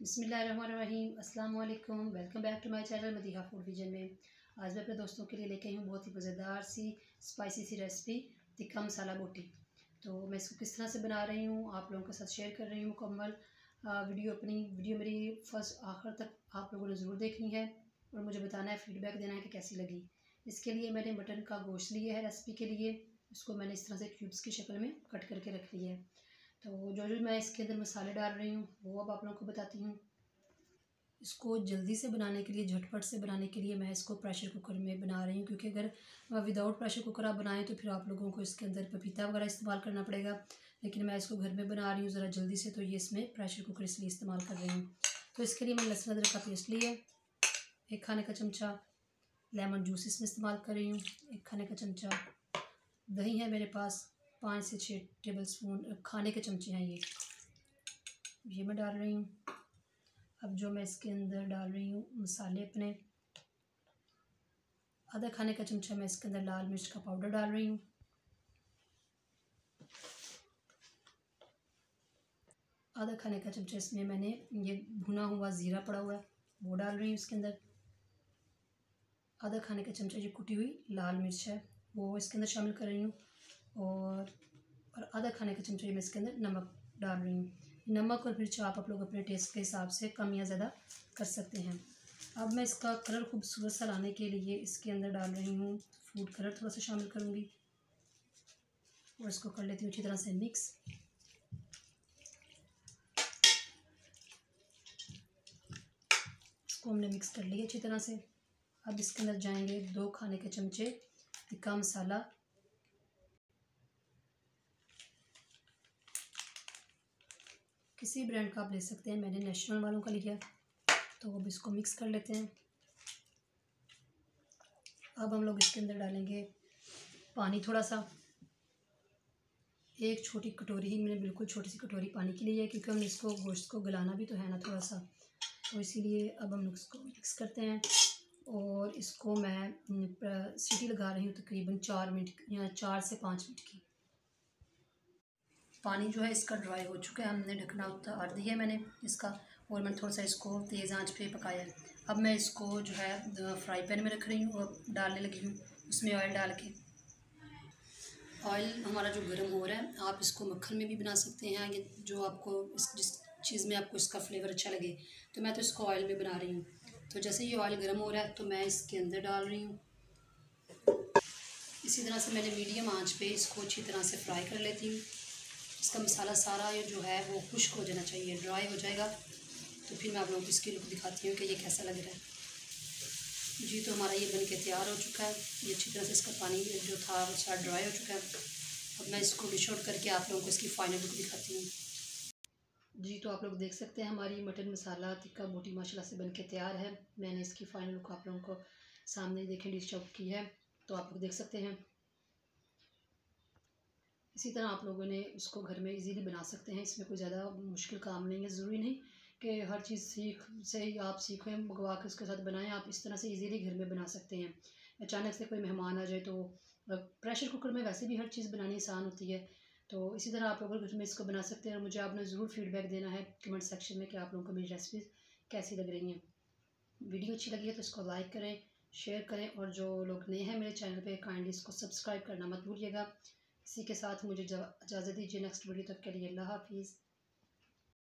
बिस्मिल्लाहिर्रहमानिर्रहीम अस्सलाम वालेकुम। Welcome back to my channel Madiha food vision में। आज मैं अपने दोस्तों के लिए लेके आई हूँ बहुत ही मज़ेदार सी स्पाइसी सी रेसिपी टिक्का मसाला बोटी। तो मैं इसको किस तरह से बना रही हूँ आप लोगों के साथ शेयर कर रही हूँ मुकम्मल वीडियो मेरी फर्स्ट आखिर तक आप लोगों ने ज़रूर देखनी है और मुझे बताना है, फ़ीडबैक देना है कि कैसी लगी। इसके लिए मैंने मटन का गोश्त लिया है रेसिपी के लिए। इसको मैंने इस तरह से क्यूब्स की शक्ल में कट करके रख लिया है। तो जो मैं इसके अंदर मसाले डाल रही हूँ वो अब आप लोगों को बताती हूँ। इसको जल्दी से बनाने के लिए, झटपट से बनाने के लिए मैं इसको प्रेशर कुकर में बना रही हूँ, क्योंकि अगर विदाउट प्रेशर कुकर आप बनाएं तो फिर आप लोगों को इसके अंदर पपीता वगैरह इस्तेमाल करना पड़ेगा। लेकिन मैं इसको घर में बना रही हूँ ज़रा जल्दी से, तो ये इसमें प्रेशर कुकर इसलिए इस्तेमाल कर रही हूँ। तो इसके लिए मैंने लहसुन अदरक का पेस्ट लिया है, 1 खाने का चमचा लेमन जूस इसमें इस्तेमाल कर रही हूँ, 1 खाने का चमचा दही है मेरे पास, 5 से 6 टेबल स्पून खाने के चमचे हैं ये मैं डाल रही हूँ। अब जो मैं इसके अंदर डाल रही हूँ मसाले अपने, आधा खाने का चमचा मैं इसके अंदर लाल मिर्च का पाउडर डाल रही हूँ, आधा खाने का चमचा इसमें मैंने ये भुना हुआ ज़ीरा पड़ा हुआ है वो डाल रही हूँ इसके अंदर, आधा खाने का चमचा ये कुटी हुई लाल मिर्च है वो इसके अंदर शामिल कर रही हूँ, और आधा खाने का चमचा मैं इसके अंदर नमक डाल रही हूँ। नमक और मिर्च आप लोग अपने टेस्ट के हिसाब से कम या ज़्यादा कर सकते हैं। अब मैं इसका कलर खूबसूरत सा लाने के लिए इसके अंदर डाल रही हूँ फूड कलर, थोड़ा सा शामिल करूँगी और इसको कर लेती हूँ अच्छी तरह से मिक्स। इसको हमने मिक्स कर लिया अच्छी तरह से। अब इसके अंदर जाएंगे 2 खाने के चमचे टिक्का मसाला, किसी ब्रांड का आप ले सकते हैं, मैंने नेशनल वालों का लिया। तो अब इसको मिक्स कर लेते हैं। अब हम लोग इसके अंदर डालेंगे पानी थोड़ा सा, 1 छोटी कटोरी ही मैंने बिल्कुल छोटी सी कटोरी पानी की ली है, क्योंकि हमने इसको गोश्त को गलाना भी तो है ना थोड़ा सा, तो इसीलिए अब हम लोग इसको मिक्स करते हैं। और इसको मैं सीटी लगा रही हूँ तकरीबन 4 मिनट या 4 से 5 मिनट की। पानी जो है इसका ड्राई हो चुका है, हमने ढकना उतार दिया है मैंने इसका, और मैंने थोड़ा सा इसको तेज़ आंच पे पकाया है। अब मैं इसको जो है फ्राई पैन में रख रही हूँ और डालने लगी हूँ उसमें ऑयल डाल के। ऑयल हमारा जो गर्म हो रहा है, आप इसको मक्खन में भी बना सकते हैं, ये जो आपको जिस चीज़ में आपको इसका फ्लेवर अच्छा लगे। तो मैं तो इसको ऑयल में बना रही हूँ। तो जैसे ये ऑयल गर्म हो रहा है तो मैं इसके अंदर डाल रही हूँ। इसी तरह से मैंने मीडियम आंच पे इसको अच्छी तरह से फ्राई कर लेती हूँ। इसका मसाला सारा ये जो है वो खुश्क हो जाना चाहिए, ड्राई हो जाएगा तो फिर मैं आप लोगों को इसकी लुक दिखाती हूँ कि ये कैसा लग रहा है। जी तो हमारा ये बन के तैयार हो चुका है, ये अच्छी तरह से इसका पानी जो था वो सारा ड्राई हो चुका है। अब मैं इसको डिश आउट करके आप लोगों को इसकी फ़ाइनल लुक दिखाती हूँ। जी तो आप लोग देख सकते हैं हमारी मटन मसाला टिक्का बोटी माशाल्लाह से बन के तैयार है। मैंने इसकी फ़ाइनल लुक आप लोगों को सामने देखें डिश आउट की है, तो आप लोग देख सकते हैं। इसी तरह आप लोगों ने इसको घर में इजीली बना सकते हैं, इसमें कोई ज़्यादा मुश्किल काम नहीं है। ज़रूरी नहीं कि हर चीज़ सीख से ही आप सीखें, मंगवा के उसके साथ बनाएं। आप इस तरह से इजीली घर में बना सकते हैं। अचानक से कोई मेहमान आ जाए तो प्रेशर कुकर में वैसे भी हर चीज़ बनानी आसान होती है, तो इसी तरह आप लोग घर में इसको बना सकते हैं। और मुझे आपने ज़रूर फीडबैक देना है कमेंट सेक्शन में कि आप लोगों को मेरी रेसिपीज़ कैसी लग रही हैं। वीडियो अच्छी लगी है तो इसको लाइक करें, शेयर करें, और जो लोग नए हैं मेरे चैनल पे काइंडली इसको सब्सक्राइब करना मत भूलिएगा। इसी के साथ मुझे इजाज़त दीजिए। नेक्स्ट वीडियो तक के लिए अल्लाह हाफिज़।